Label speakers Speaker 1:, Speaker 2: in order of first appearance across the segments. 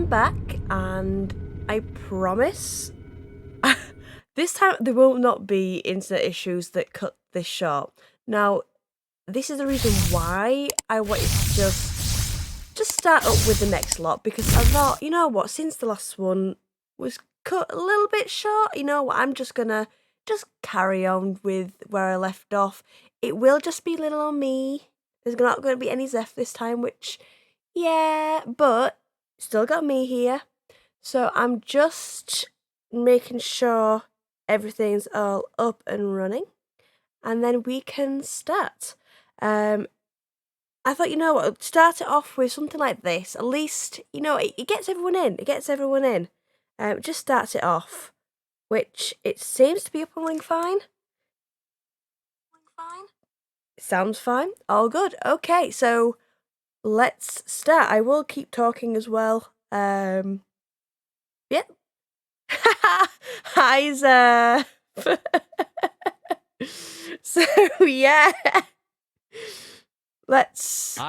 Speaker 1: back, and I promise this time there will not be internet issues that cut this short. Now, this is the reason why I wanted to just start up with the next lot, because I thought, you know what, since the last one was cut a little bit short, you know what, I'm just gonna carry on with where I left off. It will just be little on me. There's not going to be any Zeph this time, which, yeah, but still got me here. So I'm just making sure everything's all up and running, and then we can start. I thought, you know what, start it off with something like this. At least, you know, it gets everyone in. It gets everyone in. Just starts it off, which it seems to be up and running fine. Sounds fine. All good. Okay, so let's start. I will keep talking as well. Yeah. Hi, Zeph. So, yeah. Let's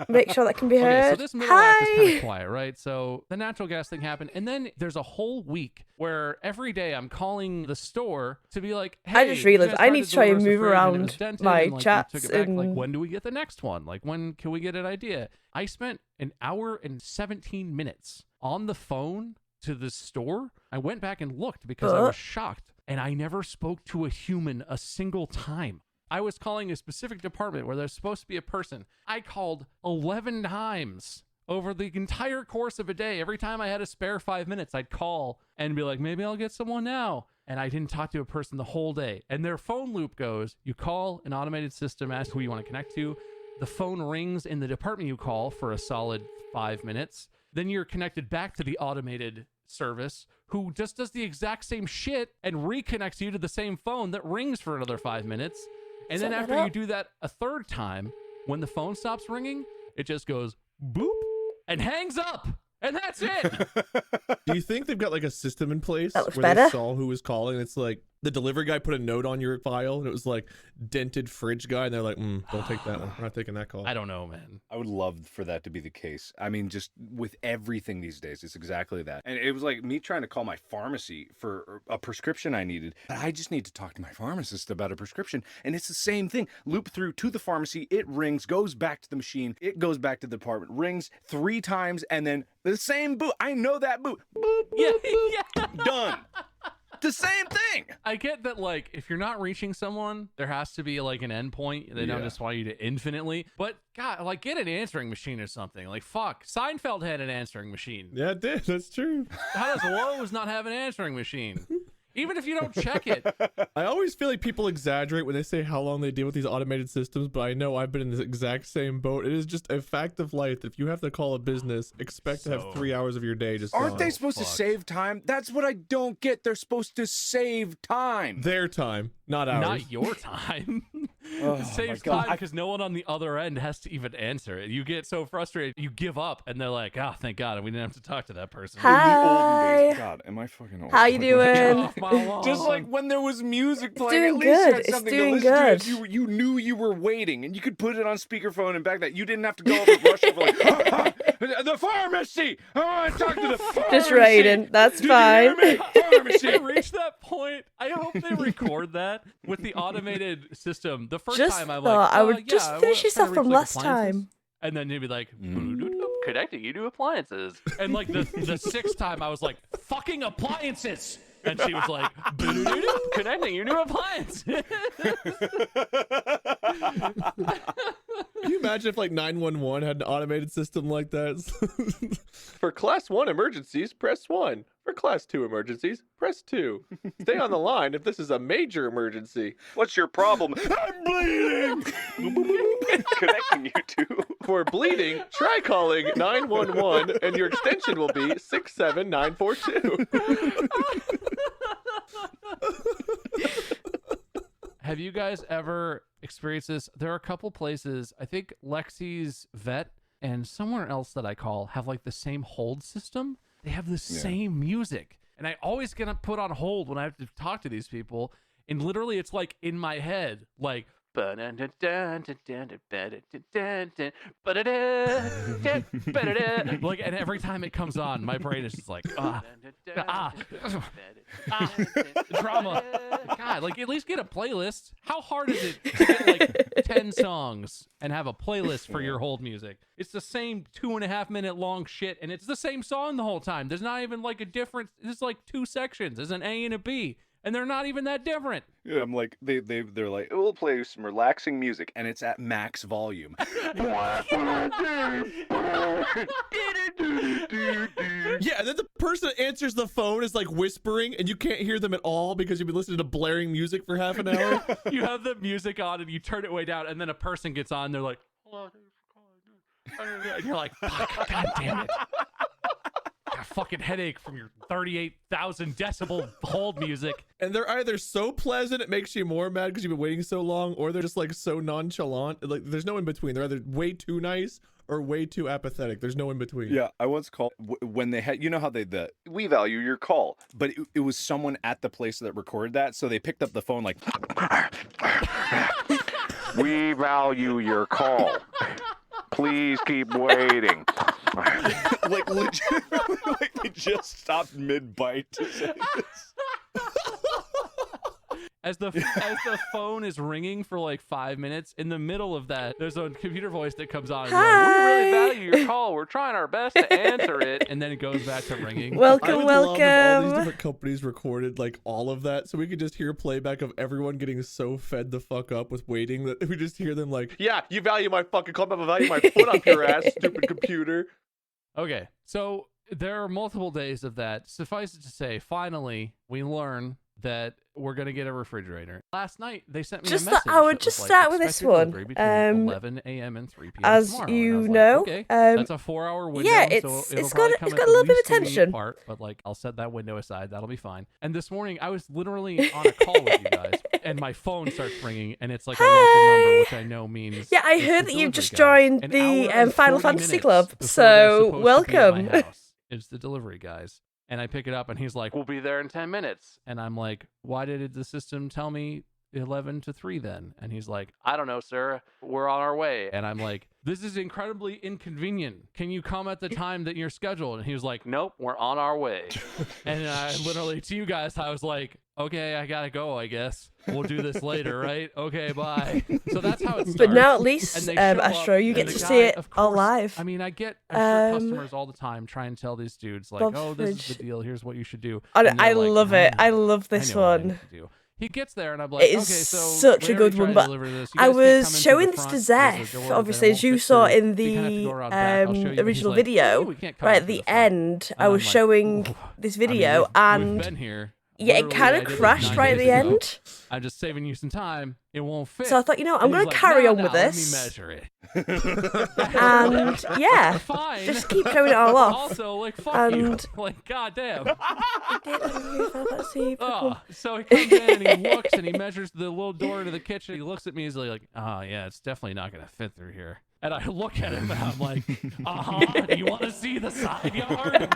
Speaker 1: make sure that can be heard.
Speaker 2: Okay, so this middle act is kind of quiet, right? So the natural gas thing happened, and then there's a whole week where every day I'm calling the store to be like, hey,
Speaker 1: I just realized I need to try and move around my chats.
Speaker 2: Took it back. Like, when do we get the next one? Like, when can we get an idea? I spent an hour and 17 minutes on the phone to the store. I went back and looked because I was shocked, and I never spoke to a human a single time. I was calling a specific department where there's supposed to be a person. I called 11 times over the entire course of a day. Every time I had a spare 5 minutes, I'd call and be like, maybe I'll get someone now. And I didn't talk to a person the whole day. And their phone loop goes, you call an automated system, ask who you want to connect to. The phone rings in the department you call for a solid 5 minutes. Then you're connected back to the automated service who just does the exact same shit and reconnects you to the same phone that rings for another 5 minutes. And then after you do that a third time, when the phone stops ringing, it just goes boop and hangs up. And that's it.
Speaker 3: Do you think they've got like a system in place
Speaker 1: that looks
Speaker 3: where
Speaker 1: better.
Speaker 3: they saw who was calling? It's like the delivery guy put a note on your file and it was like dented fridge guy. And they're like, don't take that one. We're not taking that call.
Speaker 2: I don't know, man.
Speaker 4: I would love for that to be the case. I mean, just with everything these days, it's exactly that. And it was like me trying to call my pharmacy for a prescription I needed. But I just need to talk to my pharmacist about a prescription. And it's the same thing. Loop through to the pharmacy. It rings, goes back to the machine. It goes back to the department, rings 3 times, and then the same boot. I know that boot. Boop, boop, boop.
Speaker 2: Yeah.
Speaker 4: Done. The same thing.
Speaker 2: I get that, like, if you're not reaching someone, there has to be like an endpoint. They don't just want you to infinitely. But God, like, get an answering machine or something. Like, fuck, Seinfeld had an answering machine.
Speaker 3: Yeah, it did. That's true.
Speaker 2: How does Lowe's not have an answering machine? Even if you don't check it.
Speaker 3: I always feel like people exaggerate when they say how long they deal with these automated systems, but I know I've been in this exact same boat. It is just a fact of life that if you have to call a business, expect to have 3 hours of your day just
Speaker 4: Aren't
Speaker 3: gone.
Speaker 4: they supposed to save time? That's what I don't get. They're supposed to save time.
Speaker 3: Their time, not ours.
Speaker 2: Not your time.
Speaker 4: Oh,
Speaker 2: It saves
Speaker 4: my God.
Speaker 2: time because no one on the other end has to even answer it. You get so frustrated, you give up, and they're like, "Oh, thank God, we didn't have to talk to that person."
Speaker 4: In the olden
Speaker 1: Hi.
Speaker 4: days, God, am I fucking old?
Speaker 1: How you doing?
Speaker 2: Off my lawn.
Speaker 4: Just like when there was music playing,
Speaker 1: doing
Speaker 4: at least
Speaker 1: good.
Speaker 4: you had
Speaker 1: It's
Speaker 4: something
Speaker 1: doing
Speaker 4: to listen
Speaker 1: good.
Speaker 4: to. You knew you were waiting, and you could put it on speakerphone and back that. You didn't have to go over rush over like, the pharmacy. I want to talk to the pharmacy.
Speaker 1: Just raiding. That's
Speaker 4: Did
Speaker 1: fine.
Speaker 4: you hear me? Pharmacy.
Speaker 2: They reach that point. I hope they record that with the automated system. The first
Speaker 1: Just
Speaker 2: time I'm
Speaker 1: thought
Speaker 2: like,
Speaker 1: I would
Speaker 2: yeah,
Speaker 1: just
Speaker 2: I
Speaker 1: finish
Speaker 2: wanna
Speaker 1: this off
Speaker 2: reach,
Speaker 1: from
Speaker 2: like,
Speaker 1: last
Speaker 2: appliances.
Speaker 1: time.
Speaker 2: And then they'd be like, connecting you to appliances. And like the 6th time I was like, fucking appliances. And she was like, connecting you to appliances.
Speaker 3: Can you imagine if like 911 had an automated system like that?
Speaker 5: For Class 1 emergencies, press 1. For Class 2 emergencies, press 2. Stay on the line if this is a major emergency. What's your problem?
Speaker 4: I'm bleeding.
Speaker 5: Connecting you to. For bleeding, try calling 911 and your extension will be 67942.
Speaker 2: Have you guys ever experienced this? There are a couple places, I think Lexi's vet and somewhere else that I call have like the same hold system. They have the same music. And I always get put on hold when I have to talk to these people. And literally it's like in my head, like, Like, and every time it comes on, my brain is just like, drama. God, like, at least get a playlist. How hard is it to get like 10 songs and have a playlist for your hold music? It's the same 2.5-minute long shit, and it's the same song the whole time. There's not even like a difference. There's like 2 sections. There's an A and a B, and they're not even that different.
Speaker 4: Yeah, I'm like, they're like, we'll play some relaxing music, and it's at max volume.
Speaker 3: Yeah, and then the person that answers the phone is like whispering, and you can't hear them at all because you've been listening to blaring music for half an hour.
Speaker 2: You have the music on, and you turn it way down, and then a person gets on. They're like, hello, thanks for calling. And you're like, fuck, God damn it. Got a fucking headache from your 38,000 decibel hold music.
Speaker 3: And they're either so pleasant it makes you more mad because you've been waiting so long, or they're just like so nonchalant. Like, there's no in between. They're either way too nice or way too apathetic. There's no in between.
Speaker 4: Yeah, I once called when they had, you know how we value your call, but it was someone at the place that recorded that, so they picked up the phone like, we value your call. Please keep waiting. Like legitimately, like they just stopped mid-bite to say this.
Speaker 2: As the phone is ringing for like 5 minutes, in the middle of that, there's a computer voice that comes on. And like, we really value your call. We're trying our best to answer it, and then it goes back to ringing.
Speaker 3: I
Speaker 1: Welcome,
Speaker 3: would love if all these
Speaker 1: welcome.
Speaker 3: different companies recorded like all of that, so we could just hear playback of everyone getting so fed the fuck up with waiting that we just hear them like,
Speaker 5: Yeah, you value my fucking call, but I value my foot up your ass, stupid computer.
Speaker 2: Okay, so there are multiple days of that. Suffice it to say, finally, we learn that we're going to get a refrigerator. Last night, they sent me
Speaker 1: Just
Speaker 2: a message.
Speaker 1: I would
Speaker 2: that
Speaker 1: just
Speaker 2: was
Speaker 1: start with this
Speaker 2: expected
Speaker 1: one.
Speaker 2: delivery between 11 a.m. and 3 p.m.
Speaker 1: As
Speaker 2: tomorrow.
Speaker 1: you
Speaker 2: And I was
Speaker 1: know,
Speaker 2: like, okay, that's a 4-hour window.
Speaker 1: yeah,
Speaker 2: so
Speaker 1: it's
Speaker 2: it'll
Speaker 1: got
Speaker 2: probably
Speaker 1: it's
Speaker 2: come
Speaker 1: got
Speaker 2: at
Speaker 1: a little
Speaker 2: the
Speaker 1: bit of
Speaker 2: least convenient
Speaker 1: attention.
Speaker 2: part, but like, I'll set that window aside. That'll be fine. And this morning, I was literally on a call with you guys, and my phone starts ringing, and it's like a local number, which I know means.
Speaker 1: Yeah, I
Speaker 2: it's
Speaker 1: heard
Speaker 2: the
Speaker 1: that you've
Speaker 2: delivery
Speaker 1: just
Speaker 2: guys.
Speaker 1: joined
Speaker 2: An
Speaker 1: the
Speaker 2: hour and
Speaker 1: Final
Speaker 2: 40
Speaker 1: Fantasy
Speaker 2: minutes
Speaker 1: Club,
Speaker 2: before they're
Speaker 1: so
Speaker 2: supposed to be at
Speaker 1: welcome.
Speaker 2: my house. It's the delivery guys. And I pick it up, and he's like, we'll be there in 10 minutes. And I'm like, why did the system tell me 11 to 3 then? And he's like, I don't know, sir. We're on our way. And I'm like, this is incredibly inconvenient. Can you come at the time that you're scheduled? And he was like, nope, we're on our way. And I literally, to you guys, I was like, okay, I gotta go, I guess. We'll do this later, right? Okay, bye. So that's how it starts.
Speaker 1: But now at
Speaker 2: And
Speaker 1: least,
Speaker 2: they show up,
Speaker 1: Astro, you
Speaker 2: and
Speaker 1: get
Speaker 2: the
Speaker 1: to
Speaker 2: guy,
Speaker 1: see it
Speaker 2: of
Speaker 1: all
Speaker 2: course-
Speaker 1: live.
Speaker 2: I mean, I'm sure customers
Speaker 1: Um,
Speaker 2: all the time try and tell these dudes, like,
Speaker 1: Bob
Speaker 2: oh, this is
Speaker 1: Fridge.
Speaker 2: the deal. Here's what you should do.
Speaker 1: I
Speaker 2: And they're like,
Speaker 1: love it. I
Speaker 2: know
Speaker 1: love
Speaker 2: I
Speaker 1: this
Speaker 2: know what I
Speaker 1: one.
Speaker 2: need to do." He gets there, and I'm like,
Speaker 1: It is
Speaker 2: okay, so
Speaker 1: such a
Speaker 2: Larry
Speaker 1: good
Speaker 2: tried
Speaker 1: one,
Speaker 2: to
Speaker 1: but
Speaker 2: deliver this. You
Speaker 1: I
Speaker 2: guys can't come
Speaker 1: was
Speaker 2: into
Speaker 1: showing
Speaker 2: the
Speaker 1: this to
Speaker 2: front. There's a
Speaker 1: Zeph,
Speaker 2: door that
Speaker 1: obviously,
Speaker 2: won't
Speaker 1: as you
Speaker 2: fit
Speaker 1: saw
Speaker 2: through.
Speaker 1: in
Speaker 2: You kinda have to
Speaker 1: the
Speaker 2: go around back. I'll show you. He's
Speaker 1: original
Speaker 2: like,
Speaker 1: video.
Speaker 2: "Ooh, we can't come
Speaker 1: Right
Speaker 2: in
Speaker 1: at
Speaker 2: through
Speaker 1: the
Speaker 2: front."
Speaker 1: end, I
Speaker 2: And
Speaker 1: was
Speaker 2: I'm like,
Speaker 1: showing
Speaker 2: "Ooh."
Speaker 1: this
Speaker 2: I mean,
Speaker 1: video,
Speaker 2: we've
Speaker 1: and
Speaker 2: been here.
Speaker 1: yeah, it
Speaker 2: Literally,
Speaker 1: kind
Speaker 2: I
Speaker 1: of
Speaker 2: did this
Speaker 1: crashed
Speaker 2: 9
Speaker 1: right at
Speaker 2: days
Speaker 1: the
Speaker 2: ago.
Speaker 1: end.
Speaker 2: I'm just saving you some time. It won't fit.
Speaker 1: So I thought, you know, I'm
Speaker 2: And
Speaker 1: going
Speaker 2: he's
Speaker 1: to
Speaker 2: like,
Speaker 1: carry
Speaker 2: "Nah,
Speaker 1: on
Speaker 2: nah,
Speaker 1: with
Speaker 2: let
Speaker 1: this.
Speaker 2: me measure it.
Speaker 1: And yeah,
Speaker 2: Fine.
Speaker 1: just keep showing it all off.
Speaker 2: Also, like, fuck you.
Speaker 1: And-
Speaker 2: Like, goddamn.
Speaker 1: Oh,
Speaker 2: So he comes in and he looks and he measures the little door to the kitchen. He looks at me. He's like, oh, yeah, it's definitely not going to fit through here. And I look at him and I'm like, do you want to see the side yard?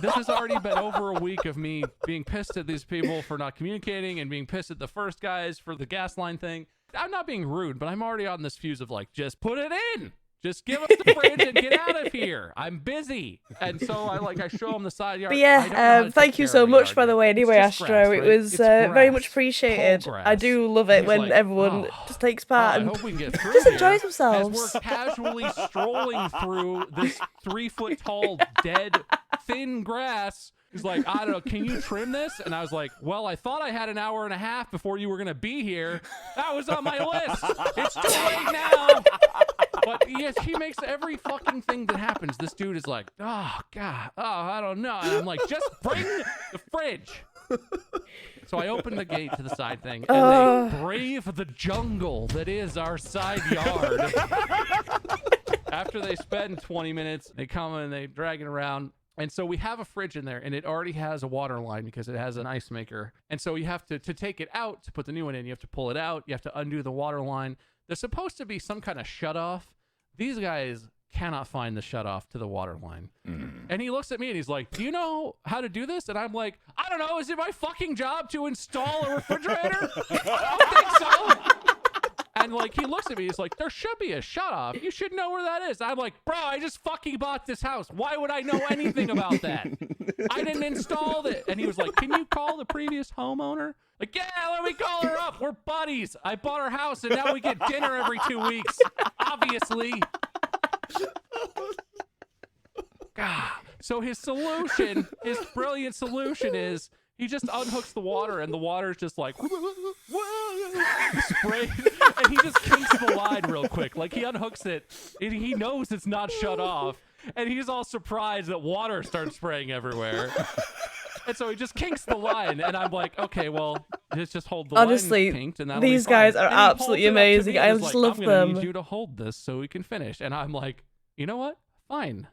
Speaker 2: This has already been over a week of me being pissed at these people for not communicating and being pissed at the first guys for the gas line thing. I'm not being rude, but I'm already on this fuse of like, just put it in. Just give us the fridge and get out of here. I'm busy. And so I show him the side yard.
Speaker 1: But
Speaker 2: I don't know how
Speaker 1: yeah,
Speaker 2: to
Speaker 1: thank
Speaker 2: take
Speaker 1: you
Speaker 2: care
Speaker 1: so
Speaker 2: of a
Speaker 1: much,
Speaker 2: yard
Speaker 1: by the
Speaker 2: yet.
Speaker 1: way,
Speaker 2: It's
Speaker 1: anyway,
Speaker 2: just
Speaker 1: Astro.
Speaker 2: grass,
Speaker 1: It
Speaker 2: right?
Speaker 1: was
Speaker 2: It's
Speaker 1: very
Speaker 2: grass.
Speaker 1: much appreciated.
Speaker 2: Tall
Speaker 1: I
Speaker 2: grass.
Speaker 1: do love it
Speaker 2: He's
Speaker 1: when
Speaker 2: like,
Speaker 1: everyone
Speaker 2: "Oh,
Speaker 1: just takes
Speaker 2: I
Speaker 1: part and
Speaker 2: hope we can get through
Speaker 1: just
Speaker 2: here."
Speaker 1: enjoys
Speaker 2: As
Speaker 1: themselves.
Speaker 2: we're casually strolling through this 3-foot tall, dead, thin grass. He's like, I don't know, can you trim this? And I was like, well, I thought I had an hour and a half before you were going to be here. That was on my list. It's too late now. But yes, he makes every fucking thing that happens. This dude is like, oh, God, I don't know. And I'm like, just bring the fridge. So I open the gate to the side thing, and they brave the jungle that is our side yard. After they spend 20 minutes, they come and they drag it around. And so we have a fridge in there, and it already has a water line because it has an ice maker. And so you have to take it out to put the new one in. You have to pull it out. You have to undo the water line. There's supposed to be some kind of shutoff. These guys cannot find the shutoff to the water line. And he looks at me and he's like, do you know how to do this? And I'm like, I don't know. Is it my fucking job to install a refrigerator? I don't think so. And like he looks at me, he's like, there should be a shut off. You should know where that is. I'm like, bro, I just fucking bought this house. Why would I know anything about that? I didn't install it. And he was like, can you call the previous homeowner? Like, yeah, let me call her up. We're buddies. I bought her house and now we get dinner every 2 weeks. Obviously. God. So his solution, his brilliant solution is he just unhooks the water and the water's just like sprayed, and he just kinks the line real quick. Like he unhooks it and he knows it's not shut off, and he's all surprised that water starts spraying everywhere. And so he just kinks the line, and I'm like, okay, well, let's just hold the
Speaker 1: Honestly,
Speaker 2: line kinked, and that'll
Speaker 1: these
Speaker 2: be fine.
Speaker 1: guys are
Speaker 2: And he holds
Speaker 1: absolutely
Speaker 2: it up to
Speaker 1: amazing.
Speaker 2: me
Speaker 1: I
Speaker 2: and is
Speaker 1: just
Speaker 2: like,
Speaker 1: love
Speaker 2: I'm gonna
Speaker 1: them.
Speaker 2: need you to hold this so we can finish. And I'm like, you know what? Fine.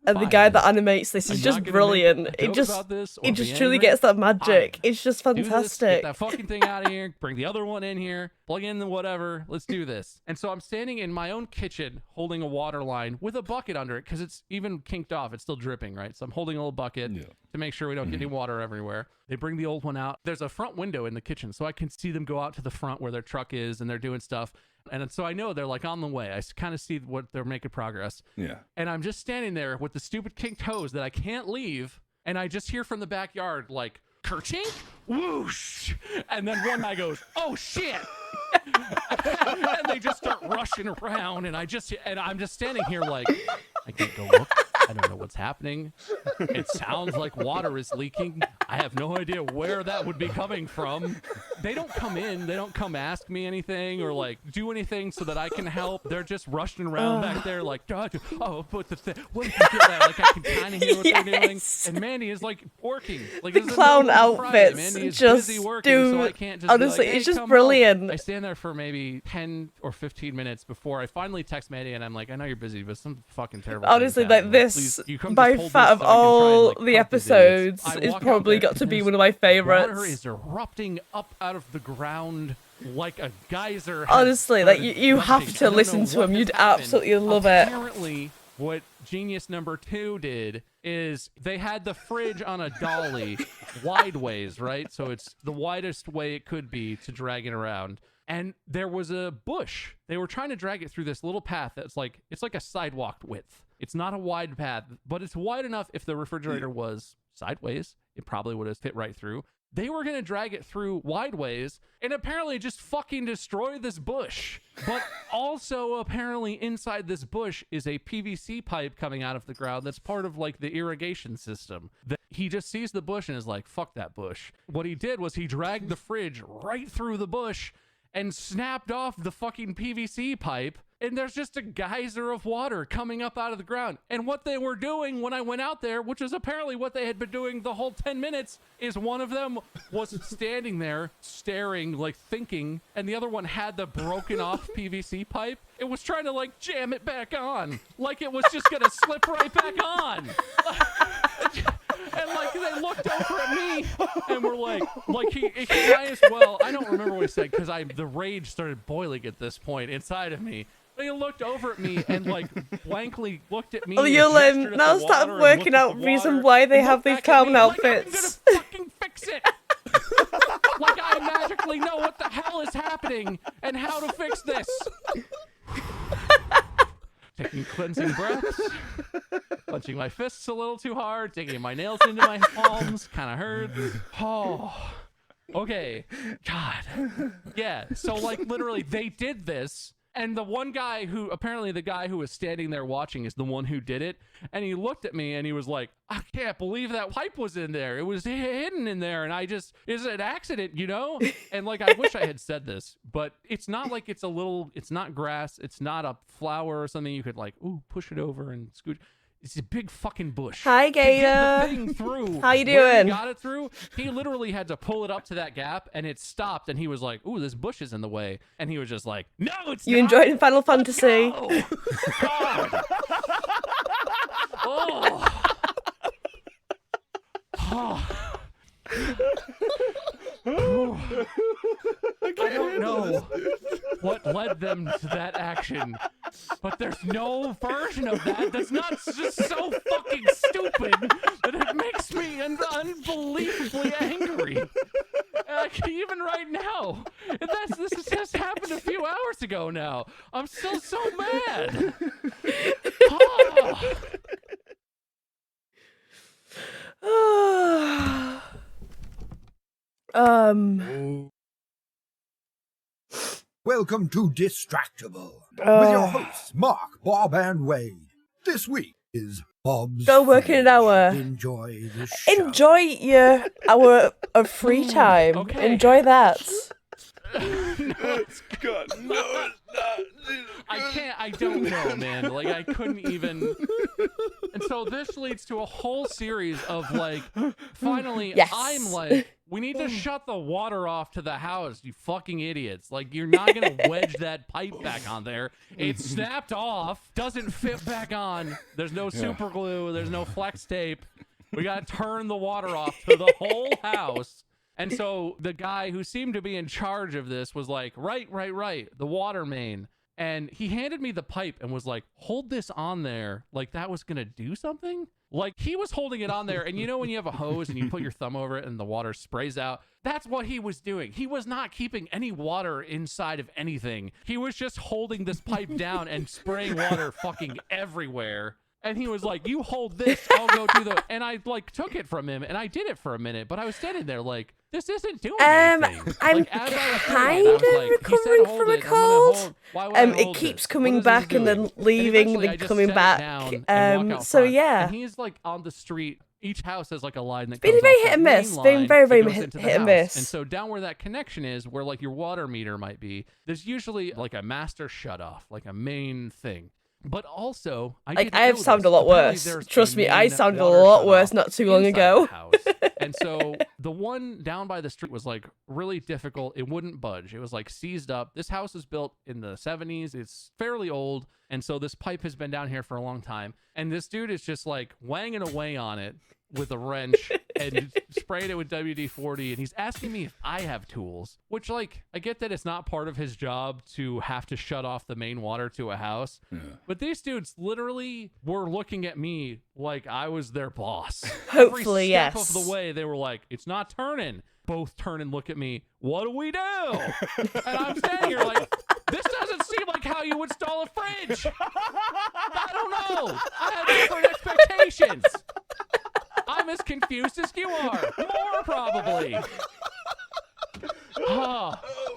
Speaker 1: And the guy
Speaker 2: Fine.
Speaker 1: that animates this
Speaker 2: I'm
Speaker 1: is
Speaker 2: not
Speaker 1: just
Speaker 2: gonna
Speaker 1: brilliant.
Speaker 2: make a
Speaker 1: It
Speaker 2: joke
Speaker 1: just
Speaker 2: about this or
Speaker 1: it
Speaker 2: be
Speaker 1: just truly
Speaker 2: angry.
Speaker 1: gets that magic.
Speaker 2: Fine.
Speaker 1: It's just
Speaker 2: Do this, get
Speaker 1: fantastic.
Speaker 2: that fucking thing out of here, bring the other one in here, plug in the whatever, let's do this. And so I'm standing in my own kitchen holding a water line with a bucket under it because it's even kinked off. It's still dripping, right? So I'm holding a little bucket to make sure we don't get any water everywhere. They bring the old one out. There's a front window in the kitchen, so I can see them go out to the front where their truck is and they're doing stuff. And so I know they're like on the way. I kind of see what they're making progress.
Speaker 4: Yeah.
Speaker 2: And I'm just standing there with the stupid kinked hose that I can't leave. And I just hear from the backyard, like, kerchink, whoosh. And then one guy goes, oh shit. And they just start rushing around. And I'm just standing here like, I can't go look. I don't know what's happening. It sounds like water is leaking. I have no idea where that would be coming from. They don't come in. They don't come ask me anything or like do anything so that I can help. They're just rushing around back there like, oh, put the thing. What did you get that? Like I can kind of hear what they're doing.
Speaker 1: Yes.
Speaker 2: And Mandy is like working. Like
Speaker 1: The
Speaker 2: this is
Speaker 1: clown
Speaker 2: middle of Friday.
Speaker 1: outfits
Speaker 2: Mandy is
Speaker 1: just
Speaker 2: busy working, so I can't just be
Speaker 1: honestly,
Speaker 2: like, hey,
Speaker 1: it's just
Speaker 2: come
Speaker 1: brilliant.
Speaker 2: help. I stand there for maybe 10 or 15 minutes before I finally text Mandy and I'm like, I know you're busy, but some fucking terrible.
Speaker 1: Honestly,
Speaker 2: thing's
Speaker 1: like
Speaker 2: happening.
Speaker 1: this,
Speaker 2: Please, you come
Speaker 1: by
Speaker 2: just hold
Speaker 1: far
Speaker 2: this
Speaker 1: of
Speaker 2: so I can try and,
Speaker 1: all
Speaker 2: like,
Speaker 1: the
Speaker 2: cut these idiots.
Speaker 1: episodes,
Speaker 2: I
Speaker 1: it's
Speaker 2: walk out
Speaker 1: probably
Speaker 2: there
Speaker 1: got to
Speaker 2: and
Speaker 1: be
Speaker 2: there's
Speaker 1: one of my favorites.
Speaker 2: Water is erupting up out of the ground like a geyser. has
Speaker 1: Honestly, like
Speaker 2: started
Speaker 1: you have
Speaker 2: gushing. I
Speaker 1: to
Speaker 2: don't
Speaker 1: listen
Speaker 2: know
Speaker 1: to
Speaker 2: what
Speaker 1: him.
Speaker 2: has
Speaker 1: You'd
Speaker 2: happened.
Speaker 1: absolutely love it.
Speaker 2: Apparently, what genius number 2 did is they had the fridge on a dolly wide ways, right? So it's the widest way it could be to drag it around. And there was a bush. They were trying to drag it through this little path that's like, it's like a sidewalk width. It's not a wide path, but it's wide enough if the refrigerator was sideways, it probably would have fit right through. They were going to drag it through wide ways and apparently just fucking destroy this bush. But also apparently inside this bush is a PVC pipe coming out of the ground that's part of like the irrigation system. He just sees the bush and is like, fuck that bush. What he did was he dragged the fridge right through the bush and snapped off the fucking PVC pipe, and there's just a geyser of water coming up out of the ground. And what they were doing when I went out there, which is apparently what they had been doing the whole 10 minutes, is one of them was standing there staring, like thinking, and the other one had the broken off PVC pipe. It was trying to like jam it back on, like it was just gonna slip right back on. And like they looked over at me and were like he might as well. I don't remember what he said because the rage started boiling at this point inside of me. But he looked over at me and like blankly looked at me.
Speaker 1: Oh,
Speaker 2: and
Speaker 1: you'll
Speaker 2: gestured at
Speaker 1: now
Speaker 2: the
Speaker 1: start
Speaker 2: water and
Speaker 1: working
Speaker 2: looked at
Speaker 1: out
Speaker 2: the
Speaker 1: reason
Speaker 2: water
Speaker 1: why they
Speaker 2: and
Speaker 1: have
Speaker 2: looked
Speaker 1: these
Speaker 2: back at me
Speaker 1: clown
Speaker 2: like,
Speaker 1: outfits.
Speaker 2: I'm gonna fucking fix it. Like I magically know what the hell is happening and how to fix this. Taking cleansing breaths, clenching my fists a little too hard, digging my nails into my palms, kind of hurts. Oh, okay. God. Yeah, so like literally they did this, and the one guy who, apparently the guy who was standing there watching is the one who did it, and he looked at me and he was like, I can't believe that pipe was in there. It was hidden in there, and it's an accident, you know? And like, I wish I had said this, but it's not like it's not grass, it's not a flower or something you could like, ooh, push it over and scoot. It's a big fucking bush.
Speaker 1: Hi,
Speaker 2: To get the
Speaker 1: Geyser.
Speaker 2: thing through,
Speaker 1: How you
Speaker 2: where he
Speaker 1: doing?
Speaker 2: got it through, he literally had to pull it up to that gap, and it stopped, and he was like, ooh, this bush is in the way. And he was just like, no, it's
Speaker 1: You
Speaker 2: not.
Speaker 1: enjoyed Final Fantasy?
Speaker 2: Oh, God. Oh. Oh. I don't know what led them to that action, but there's no version of that that's not just so fucking stupid that it makes me unbelievably angry. Even right now, this has just happened a few hours ago now. I'm still so mad. Oh.
Speaker 6: Welcome to Distractable with your hosts, Mark, Bob, and Wade. This week is Bob's.
Speaker 1: Go work in an hour.
Speaker 6: Enjoy the show.
Speaker 1: Enjoy your hour of free time.
Speaker 2: Okay.
Speaker 1: Enjoy that.
Speaker 4: God, no, it's not.
Speaker 2: I don't know, man. Like, I couldn't even. And so this leads to a whole series of, like, finally,
Speaker 1: Yes.
Speaker 2: I'm like, we need to shut the water off to the house, you fucking idiots. Like, you're not going to wedge that pipe back on there. It snapped off, doesn't fit back on. There's no super glue, there's no flex tape. We got to turn the water off to the whole house. And so the guy who seemed to be in charge of this was like, right, the water main. And he handed me the pipe and was like, hold this on there like that was going to do something. Like, he was holding it on there. And you know when you have a hose and you put your thumb over it and the water sprays out? That's what he was doing. He was not keeping any water inside of anything. He was just holding this pipe down and spraying water fucking everywhere. And he was like, you hold this, I'll go do the... And I, like, took it from him, and I did it for a minute, but I was standing there like, this isn't doing anything.
Speaker 1: I'm
Speaker 2: Like, as I was doing
Speaker 1: kind
Speaker 2: it, I
Speaker 1: of
Speaker 2: was like, he said,
Speaker 1: recovering
Speaker 2: hold
Speaker 1: from a
Speaker 2: it, I'm gonna
Speaker 1: cold.
Speaker 2: hold- why would I
Speaker 1: It
Speaker 2: hold
Speaker 1: keeps
Speaker 2: this?
Speaker 1: coming
Speaker 2: What is this
Speaker 1: back and then
Speaker 2: doing?
Speaker 1: leaving,
Speaker 2: eventually
Speaker 1: then
Speaker 2: I just
Speaker 1: coming
Speaker 2: set it
Speaker 1: back.
Speaker 2: down and walk out
Speaker 1: So
Speaker 2: front.
Speaker 1: yeah.
Speaker 2: And he's, like, on the street. Each house has, like, a line that
Speaker 1: Been
Speaker 2: goes
Speaker 1: very
Speaker 2: off
Speaker 1: hit
Speaker 2: that
Speaker 1: and
Speaker 2: main
Speaker 1: miss. Been
Speaker 2: line
Speaker 1: very,
Speaker 2: that
Speaker 1: very
Speaker 2: goes
Speaker 1: hit
Speaker 2: into the
Speaker 1: and
Speaker 2: house.
Speaker 1: miss.
Speaker 2: And so down where that connection is, where, like, your water meter might be, there's usually, like, a master shutoff, like a main thing. But also,
Speaker 1: Like, I have sounded a lot worse. Trust me, I sounded a lot worse not too long ago.
Speaker 2: And so the one down by the street was, like, really difficult. It wouldn't budge. It was, like, seized up. This house was built in the 70s. It's fairly old. And so this pipe has been down here for a long time. And this dude is just, like, wanging away on it with a wrench and spraying it with WD-40. And he's asking me if I have tools, which, like, I get that it's not part of his job to have to shut off the main water to a house. Yeah. But these dudes literally were looking at me like I was their boss.
Speaker 1: Hopefully,
Speaker 2: Every step
Speaker 1: yes.
Speaker 2: of the way, they were like, it's not turning. Both turn and look at me. What do we do? And I'm standing here like, this doesn't seem like how you install a fridge. I don't know. I have different expectations. I'm as confused as you are. More probably.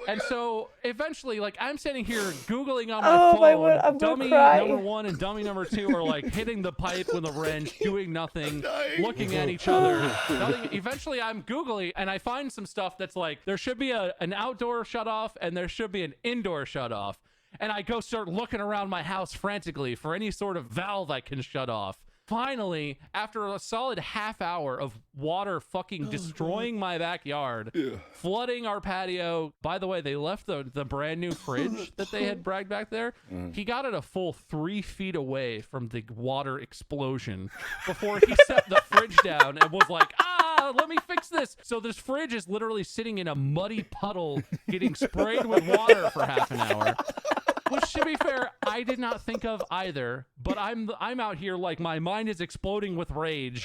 Speaker 2: And so eventually, like, I'm sitting here Googling on my phone.
Speaker 1: My word, I'm gonna
Speaker 2: dummy
Speaker 1: cry.
Speaker 2: number one and dummy number two are, like, hitting the pipe with a wrench, doing nothing, looking at each other. Nothing. Eventually, I'm Googling and I find some stuff that's like, there should be an outdoor shutoff and there should be an indoor shutoff. And I go start looking around my house frantically for any sort of valve I can shut off. Finally, after a solid half hour of water fucking destroying my backyard, flooding our patio. By the way, they left the brand new fridge that they had bragged back there. He got it a full 3 feet away from the water explosion before he set the fridge down and was like, let me fix this. So this fridge is literally sitting in a muddy puddle getting sprayed with water for half an hour. Which, to be fair, I did not think of either, but I'm out here like my mind is exploding with rage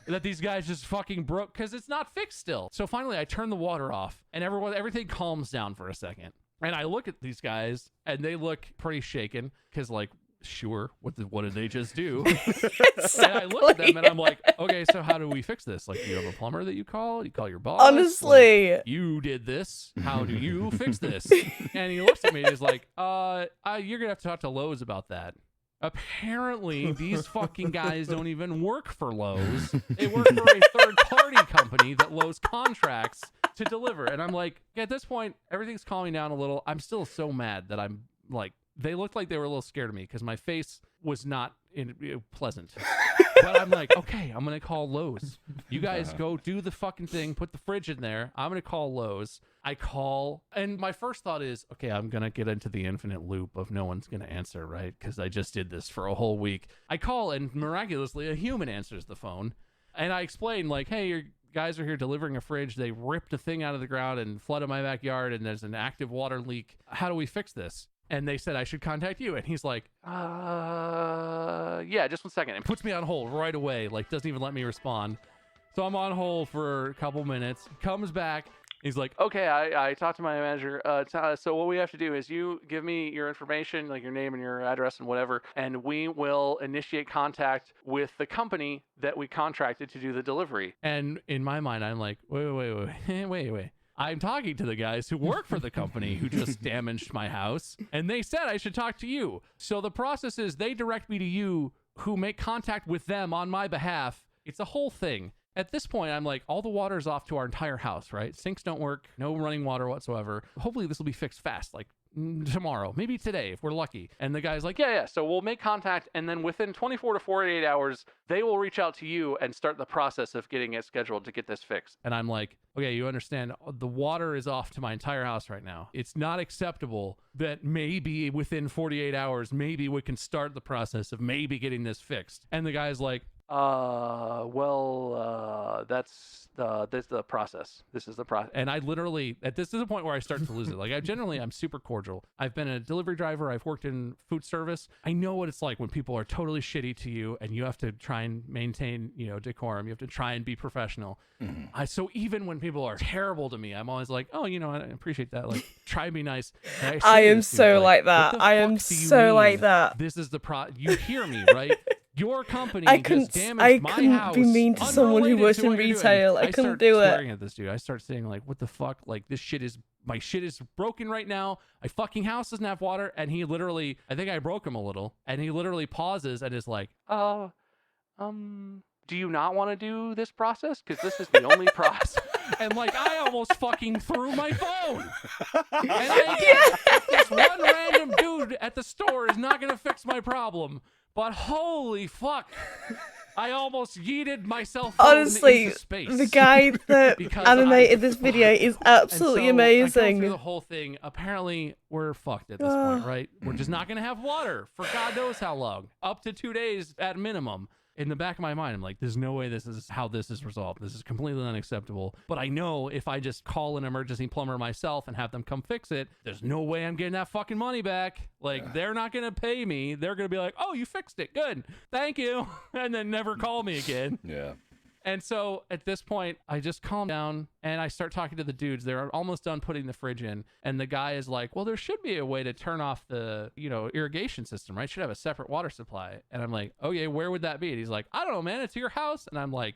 Speaker 2: that these guys just fucking broke because it's not fixed still. So finally, I turn the water off and everything calms down for a second. And I look at these guys and they look pretty shaken because, like, sure, what did they just do? And I look at them and I'm like, okay, so how do we fix this? Like, do you have a plumber that you call? You call your boss?
Speaker 1: Honestly.
Speaker 2: Like, you did this. How do you fix this? And he looks at me and he's like, you're gonna have to talk to Lowe's about that. Apparently, these fucking guys don't even work for Lowe's. They work for a third-party company that Lowe's contracts to deliver. And I'm like, at this point, everything's calming down a little. I'm still so mad that I'm like, they looked like they were a little scared of me because my face was not pleasant. But I'm like, okay, I'm going to call Lowe's. You guys go do the fucking thing, put the fridge in there. I'm going to call Lowe's. I call, and my first thought is, okay, I'm going to get into the infinite loop of no one's going to answer, right? Because I just did this for a whole week. I call, and miraculously, a human answers the phone. And I explain, like, hey, your guys are here delivering a fridge. They ripped a thing out of the ground and flooded my backyard, and there's an active water leak. How do we fix this? And they said I should contact you. And he's like, yeah, just 1 second. And puts me on hold right away. Like, doesn't even let me respond. So I'm on hold for a couple minutes. Comes back. He's like, okay, I talked to my manager. So what we have to do is you give me your information, like your name and your address and whatever, and we will initiate contact with the company that we contracted to do the delivery. And in my mind, I'm like, wait. I'm talking to the guys who work for the company who just damaged my house, and they said I should talk to you. So the process is they direct me to you, who make contact with them on my behalf. It's a whole thing. At this point, I'm like, all the water is off to our entire house, right? Sinks don't work, no running water whatsoever. Hopefully this will be fixed fast, like tomorrow, maybe today if we're lucky. And the guy's like, yeah, so we'll make contact, and then within 24 to 48 hours, they will reach out to you and start the process of getting it scheduled to get this fixed. And I'm like, okay, you understand, the water is off to my entire house right now. It's not acceptable that maybe within 48 hours, maybe we can start the process of maybe getting this fixed. And the guy's like, that's the process. This is the process. And I literally, this is the point where I start to lose it. Like, I'm super cordial. I've been a delivery driver. I've worked in food service. I know what it's like when people are totally shitty to you and you have to try and maintain, decorum. You have to try and be professional. Mm-hmm. So even when people are terrible to me, I'm always like, oh, I appreciate that. Like, try and be nice.
Speaker 1: I am so like that. I am so like that.
Speaker 2: This is the you hear me, right? Your company just damaged my house.
Speaker 1: Be mean to someone who works in retail. I couldn't do it.
Speaker 2: I start swearing at this dude. I start saying, like, what the fuck? Like, my shit is broken right now. My fucking house doesn't have water. And he literally, I think I broke him a little. And he literally pauses and is like, do you not want to do this process? Because this is the only process. And like, I almost fucking threw my phone. And this one random dude at the store is not going to fix my problem. But holy fuck, I almost yeeted myself
Speaker 1: honestly
Speaker 2: into space.
Speaker 1: The guy that animated this video is absolutely amazing.
Speaker 2: I go through the whole thing. Apparently, we're fucked at this point, right? We're just not going to have water for God knows how long. Up to 2 days at minimum. In the back of my mind, I'm like, there's no way this is how this is resolved. This is completely unacceptable. But I know if I just call an emergency plumber myself and have them come fix it, there's no way I'm getting that fucking money back. Like, they're not going to pay me. They're going to be like, oh, you fixed it. Good. Thank you. And then never call me again.
Speaker 4: Yeah.
Speaker 2: And so at this point, I just calm down and I start talking to the dudes. They're almost done putting the fridge in. And the guy is like, well, there should be a way to turn off the, irrigation system, right? Should have a separate water supply. And I'm like, okay, where would that be? And he's like, I don't know, man. It's your house. And I'm like,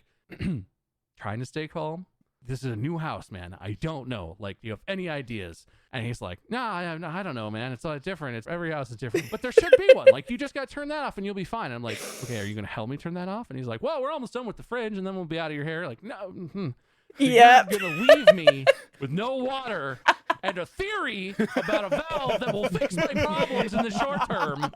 Speaker 2: trying to stay calm. This is a new house, man. I don't know. Like, do you have any ideas? And he's like, I don't know, man. It's different. Every house is different. But there should be one. Like, you just got to turn that off and you'll be fine. And I'm like, okay, are you going to help me turn that off? And he's like, well, we're almost done with the fridge and then we'll be out of your hair. Like, no. Mm-hmm. So
Speaker 1: you're
Speaker 2: going to leave me with no water and a theory about a valve that will fix my problems in the short term.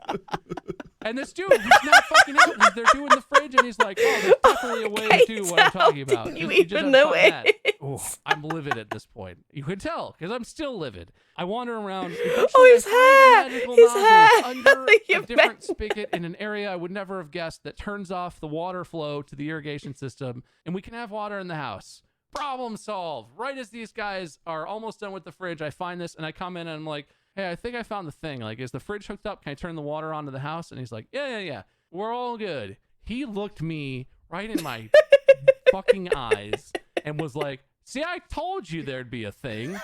Speaker 2: And this dude, he's not fucking helping. They're doing the fridge, and he's like, "Oh, there's definitely a way to do what I'm talking about."
Speaker 1: Didn't you even know it?
Speaker 2: Oh, I'm livid at this point. You could tell because I'm still livid. I wander around.
Speaker 1: Oh, his hair! His hair!
Speaker 2: Under a different spigot in an area I would never have guessed that turns off the water flow to the irrigation system, and we can have water in the house. Problem solved. Right as these guys are almost done with the fridge, I find this and I come in and I'm like, hey, I think I found the thing. Like, is the fridge hooked up? Can I turn the water onto the house? And he's like, yeah. We're all good. He looked me right in my fucking eyes and was like, see, I told you there'd be a thing.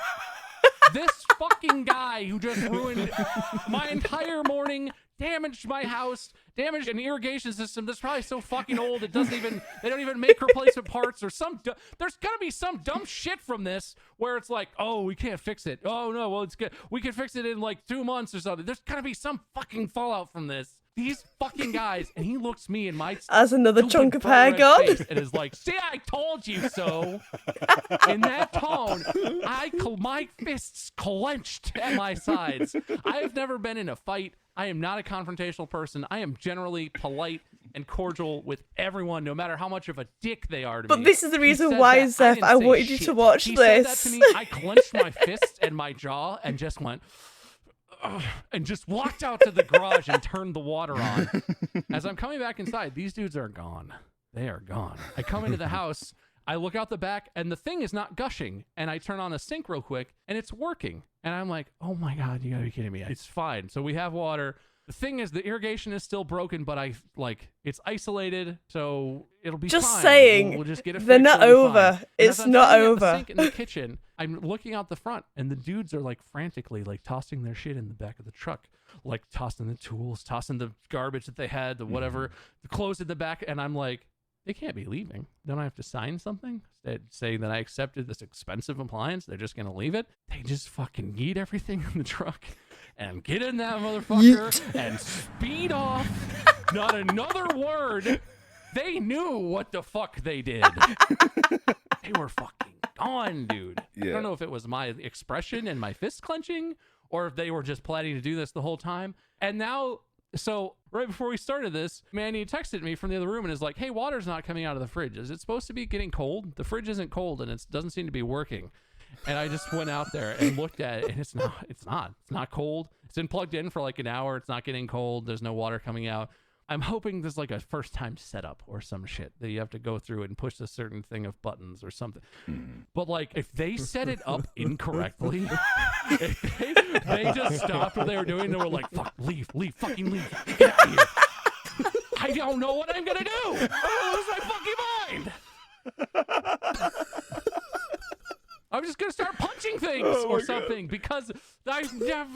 Speaker 2: This fucking guy who just ruined my entire morning, damaged my house, damaged an irrigation system that's probably so fucking old they don't even make replacement parts or there's gotta be some dumb shit from this where it's like, oh, we can't fix it. Oh no, well, it's good. We can fix it in like 2 months or something. There's gotta be some fucking fallout from this. These fucking guys, and he looks me in my
Speaker 1: as another chunk of hair gone
Speaker 2: and is like, see, I told you so. In that tone, my fists clenched at my sides. I have never been in a fight. I am not a confrontational person. I am generally polite and cordial with everyone, no matter how much of a dick they are to me.
Speaker 1: But this is the reason why, Zeph, I wanted you to watch
Speaker 2: this.
Speaker 1: He said
Speaker 2: that to me. I clenched my fists and my jaw and just went, and just walked out to the garage and turned the water on. As I'm coming back inside, these dudes are gone. They are gone. I come into the house, I look out the back, and the thing is not gushing. And I turn on a sink real quick, and it's working. And I'm like, oh my God, you gotta be kidding me. It's fine. So we have water. The thing is, the irrigation is still broken, but it's isolated, so it'll be
Speaker 1: Just
Speaker 2: fine.
Speaker 1: saying,
Speaker 2: We'll just get it
Speaker 1: they're
Speaker 2: fixed,
Speaker 1: not
Speaker 2: it'll be fine.
Speaker 1: over.
Speaker 2: And
Speaker 1: It's
Speaker 2: as I'm
Speaker 1: not
Speaker 2: sitting at
Speaker 1: over.
Speaker 2: the sink in the kitchen, I'm looking out the front, and the dudes are like frantically like tossing their shit in the back of the truck, like tossing the tools, tossing the garbage that they had, the whatever, the clothes in the back, and I'm like, they can't be leaving. Don't I have to sign something saying that I accepted this expensive appliance? They're just gonna leave it? They just fucking yeet everything in the truck and get in that motherfucker and speed off. Not another word. They knew what the fuck they did. They were fucking gone, dude. I
Speaker 4: Yeah.
Speaker 2: don't know if it was my expression and my fist clenching, or if they were just planning to do this the whole time. And now, so right before we started this, Manny texted me from the other room and is like, hey, water's not coming out of the fridge. Is it supposed to be getting cold? The fridge isn't cold and it doesn't seem to be working. And I just went out there and looked at it, and it's not cold. It's been plugged in for like an hour. It's not getting cold. There's no water coming out. I'm hoping there's like a first time setup or some shit that you have to go through and push a certain thing of buttons or something. But like, if they set it up incorrectly, if they just stopped what they were doing and were like, fuck, leave, fucking leave, get out of here. I don't know what I'm gonna do. I lose my fucking mind. I'm just gonna start punching things or something because I have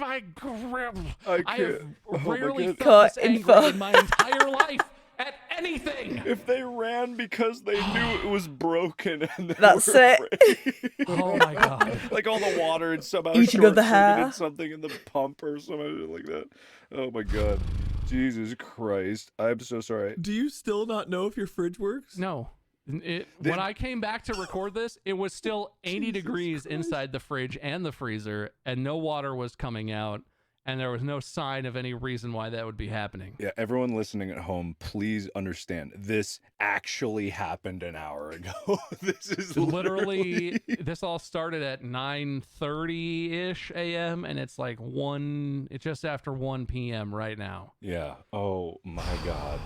Speaker 2: rarely felt this angry in my entire life at anything.
Speaker 4: If they ran because they knew it was broken and they
Speaker 1: That's
Speaker 4: were
Speaker 1: it.
Speaker 4: afraid.
Speaker 2: Oh my god.
Speaker 4: Like all the water and somehow
Speaker 1: Eating of the
Speaker 4: short-circuited
Speaker 1: hair.
Speaker 4: something in the pump or something like that. Oh my god. Jesus Christ. I'm so sorry.
Speaker 3: Do you still not know if your fridge works?
Speaker 2: No. When I came back to record this, it was still 80 degrees inside the fridge and the freezer, and no water was coming out, and there was no sign of any reason why that would be happening.
Speaker 4: Yeah, everyone listening at home, please understand. This actually happened an hour ago. This is
Speaker 2: Literally, this all started at 9:30-ish a.m., and it's like it's just after 1 p.m. right now.
Speaker 4: Yeah. Oh my God.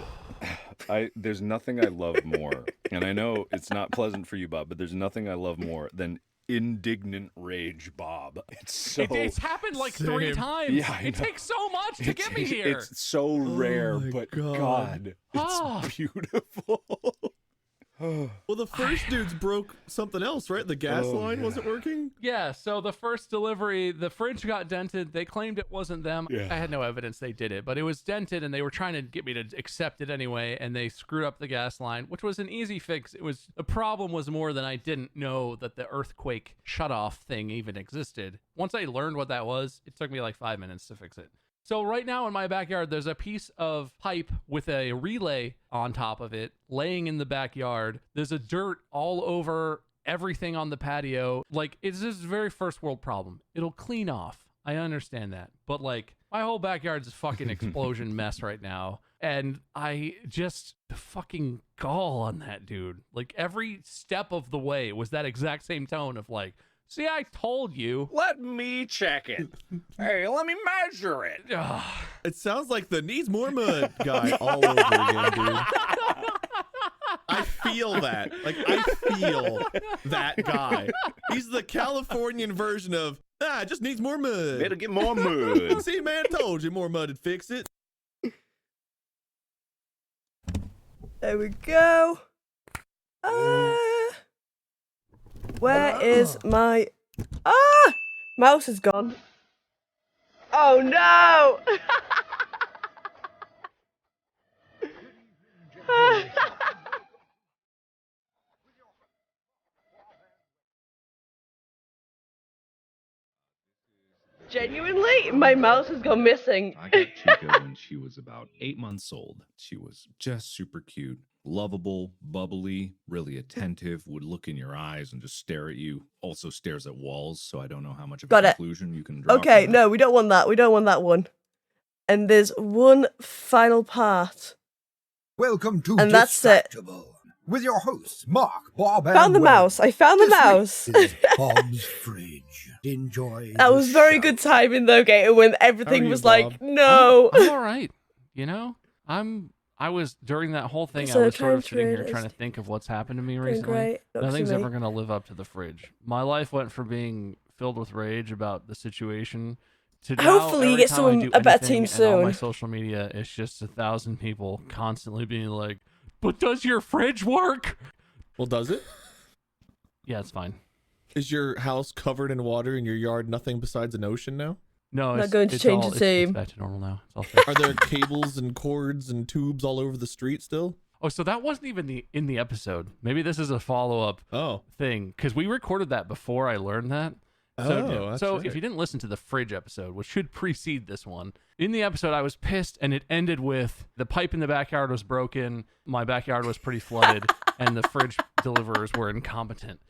Speaker 4: There's nothing I love more, and I know it's not pleasant for you, Bob, but there's nothing I love more than indignant rage, Bob. It's so
Speaker 2: It's happened like 3
Speaker 3: Same.
Speaker 2: times.
Speaker 4: Yeah, I
Speaker 2: it
Speaker 4: know.
Speaker 2: takes so much to get me here.
Speaker 4: It's so rare,
Speaker 3: my
Speaker 4: but
Speaker 3: God.
Speaker 4: God,
Speaker 2: Ah.
Speaker 4: it's beautiful.
Speaker 3: Well, the first dudes broke something else, right? The gas
Speaker 4: Oh,
Speaker 3: line
Speaker 4: yeah.
Speaker 3: wasn't working?
Speaker 2: Yeah, so the first delivery, the fridge got dented. They claimed it wasn't them.
Speaker 4: Yeah.
Speaker 2: I had no evidence they did it, but it was dented, and they were trying to get me to accept it anyway, and they screwed up the gas line, which was an easy fix. The problem was more than I didn't know that the earthquake shutoff thing even existed. Once I learned what that was, it took me like 5 minutes to fix it. So right now in my backyard, there's a piece of pipe with a relay on top of it laying in the backyard. There's a dirt all over everything on the patio. Like, it's this very first world problem. It'll clean off. I understand that. But like, my whole backyard's a fucking explosion mess right now. And the fucking gall on that dude. Like, every step of the way was that exact same tone of like, see, I told you.
Speaker 4: Let me check it. Hey, let me measure it.
Speaker 2: Ugh.
Speaker 3: It sounds like the needs more mud guy all over again, dude. I feel that. Like, I feel that guy. He's the Californian version of, it just needs more mud.
Speaker 4: Better get more mud.
Speaker 3: See, man, told you more mud would fix it.
Speaker 1: There we go. Where is my... mouse is gone. Oh no! Genuinely, my mouse has gone missing.
Speaker 7: I got Chica when she was about 8 months old. She was just super cute, lovable, bubbly, really attentive, would look in your eyes and just stare at you. Also stares at walls, so I don't know how much of
Speaker 1: Got
Speaker 7: a
Speaker 1: it.
Speaker 7: conclusion you can draw.
Speaker 1: Okay,
Speaker 7: from that.
Speaker 1: no, we don't want that. We don't want that one. And there's one final part.
Speaker 6: Welcome to
Speaker 1: And that's it.
Speaker 6: Distractable with your hosts, Mark, Bob, and
Speaker 1: Found the
Speaker 6: Wade.
Speaker 1: mouse. I found the
Speaker 6: This
Speaker 1: mouse.
Speaker 6: week is Bob's fridge. Enjoy.
Speaker 1: That
Speaker 6: the
Speaker 1: was very
Speaker 6: show.
Speaker 1: good timing though, Gator, when everything
Speaker 3: you,
Speaker 1: was
Speaker 3: Bob?
Speaker 1: like, no.
Speaker 2: I'm all right. You know, I was during that whole thing.
Speaker 1: So
Speaker 2: I was sort of
Speaker 1: time
Speaker 2: sitting here
Speaker 1: traders.
Speaker 2: trying to think of what's happened to me
Speaker 1: Doing
Speaker 2: recently.
Speaker 1: great. Not
Speaker 2: Nothing's
Speaker 1: to me.
Speaker 2: ever gonna live up to the fridge. My life went from being filled with rage about the situation to now,
Speaker 1: Hopefully you
Speaker 2: every
Speaker 1: get
Speaker 2: time I
Speaker 1: someone-
Speaker 2: do
Speaker 1: a better
Speaker 2: anything
Speaker 1: team
Speaker 2: and on my
Speaker 1: soon.
Speaker 2: social media, it's just 1,000 people constantly being like, "But does your fridge work?"
Speaker 3: Well, does it?
Speaker 2: Yeah, it's fine.
Speaker 3: Is your house covered in water and your yard nothing besides an ocean now?
Speaker 2: No,
Speaker 1: Not
Speaker 2: it's
Speaker 1: going to
Speaker 2: it's
Speaker 1: change
Speaker 2: all,
Speaker 1: the
Speaker 2: it's
Speaker 1: team.
Speaker 2: back to normal now. It's all fixed.
Speaker 3: Are there cables and cords and tubes all over the street still?
Speaker 2: Oh, so that wasn't even in the episode. Maybe this is a follow-up
Speaker 3: Oh.
Speaker 2: thing because we recorded that before I learned that.
Speaker 3: Oh, that's
Speaker 2: so
Speaker 3: right.
Speaker 2: if you didn't listen to the fridge episode, which should precede this one, in the episode I was pissed, and it ended with the pipe in the backyard was broken, my backyard was pretty flooded, and the fridge deliverers were incompetent.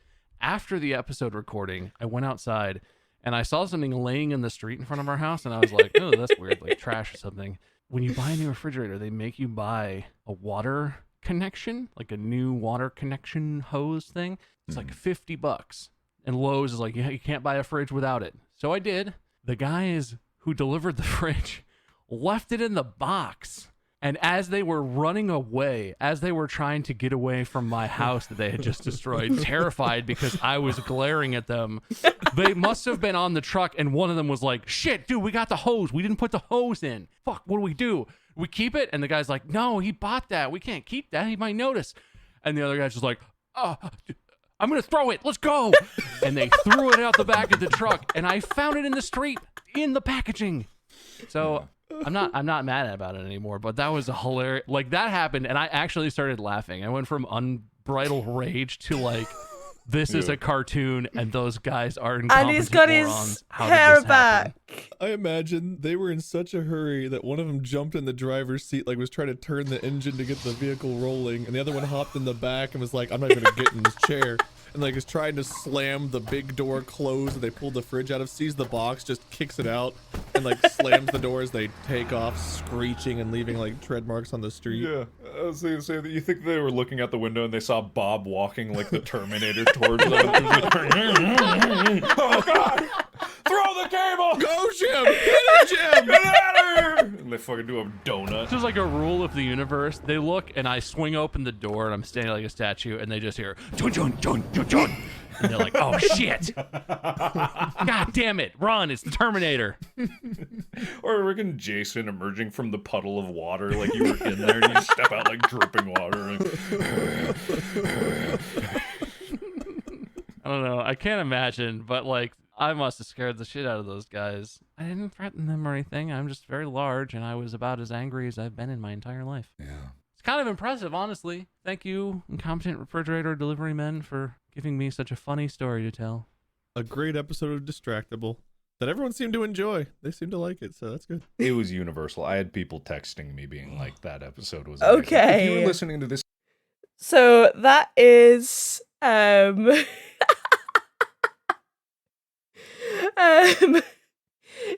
Speaker 2: After the episode recording, I went outside and I saw something laying in the street in front of our house, and I was like, "Oh, that's weird, like trash or something." When you buy a new refrigerator, they make you buy a water connection, like a new water connection hose thing. It's like $50. And Lowe's is like, "Yeah, you can't buy a fridge without it." So I did. The guys who delivered the fridge left it in the box. And as they were running away, as they were trying to get away from my house that they had just destroyed, terrified because I was glaring at them, they must have been on the truck, and one of them was like, "Shit, dude, we got the hose. We didn't put the hose in. Fuck, what do we do? We keep it?" And the guy's like, "No, he bought that. We can't keep that. He might notice." And the other guy's just like, "Oh, I'm going to throw it. Let's go." And they threw it out the back of the truck, and I found it in the street in the packaging. So I'm not mad about it anymore, but that was a hilarious, like that happened and I actually started laughing. I went from unbridled rage to like, this is a cartoon and those guys are
Speaker 1: And
Speaker 2: incompetent
Speaker 1: he's got
Speaker 2: morons.
Speaker 1: his
Speaker 2: How did
Speaker 1: hair
Speaker 2: this happen?
Speaker 1: back.
Speaker 3: I imagine they were in such a hurry that one of them jumped in the driver's seat, like was trying to turn the engine to get the vehicle rolling, and the other one hopped in the back and was like, "I'm not even gonna get in this chair," and like is trying to slam the big door closed that they pulled the fridge out of, sees the box, just kicks it out, and like slams the door as they take off, screeching and leaving like tread marks on the street.
Speaker 7: Yeah, I was going to say that you think they were looking out the window and they saw Bob walking like the Terminator towards them. And it was like, "Oh God! Throw the cable!
Speaker 3: Go, Jim! Get it, Jim!
Speaker 7: Get out of here!" And they fucking do a donut.
Speaker 2: This is like a rule of the universe. They look and I swing open the door and I'm standing like a statue and they just hear, "Chun, chun, chun, chun, chun." And they're like, "Oh shit. God damn it. Run. It's the Terminator."
Speaker 7: Or freaking Jason emerging from the puddle of water like you were in there and you step out like dripping water. And...
Speaker 2: I don't know. I can't imagine, but like, I must have scared the shit out of those guys. I didn't threaten them or anything. I'm just very large, and I was about as angry as I've been in my entire life.
Speaker 7: Yeah.
Speaker 2: It's kind of impressive, honestly. Thank you, incompetent refrigerator delivery men, for giving me such a funny story to tell.
Speaker 3: A great episode of Distractable that everyone seemed to enjoy. They seemed to like it, so that's good.
Speaker 7: It was universal. I had people texting me being like, that episode was amazing.
Speaker 1: Okay.
Speaker 7: If you were listening to this
Speaker 1: So that is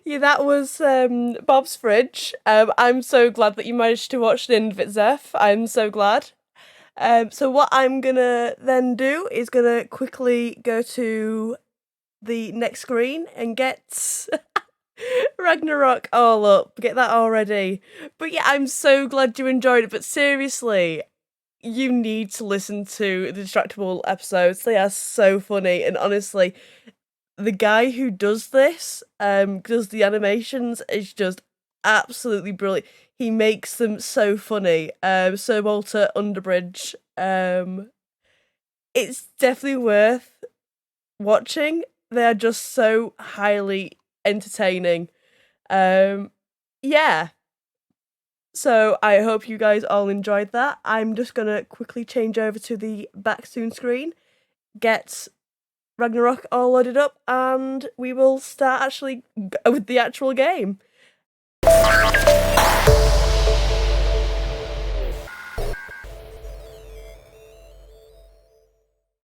Speaker 1: yeah, that was Bob's Fridge. I'm so glad that you managed to watch the end of it, Zeph. I'm so glad. So what I'm gonna then do is gonna quickly go to the next screen and get Ragnarok all up. Get that all ready. But yeah, I'm so glad you enjoyed it. But seriously, you need to listen to the Distractable episodes. They are so funny, and honestly, the guy who does this, does the animations, is just absolutely brilliant. He makes them so funny. Sir Walter Underbridge. It's definitely worth watching. They are just so highly entertaining. Yeah. So I hope you guys all enjoyed that. I'm just gonna quickly change over to the back soon screen, get Ragnarok all loaded up, and we will start actually with the actual game.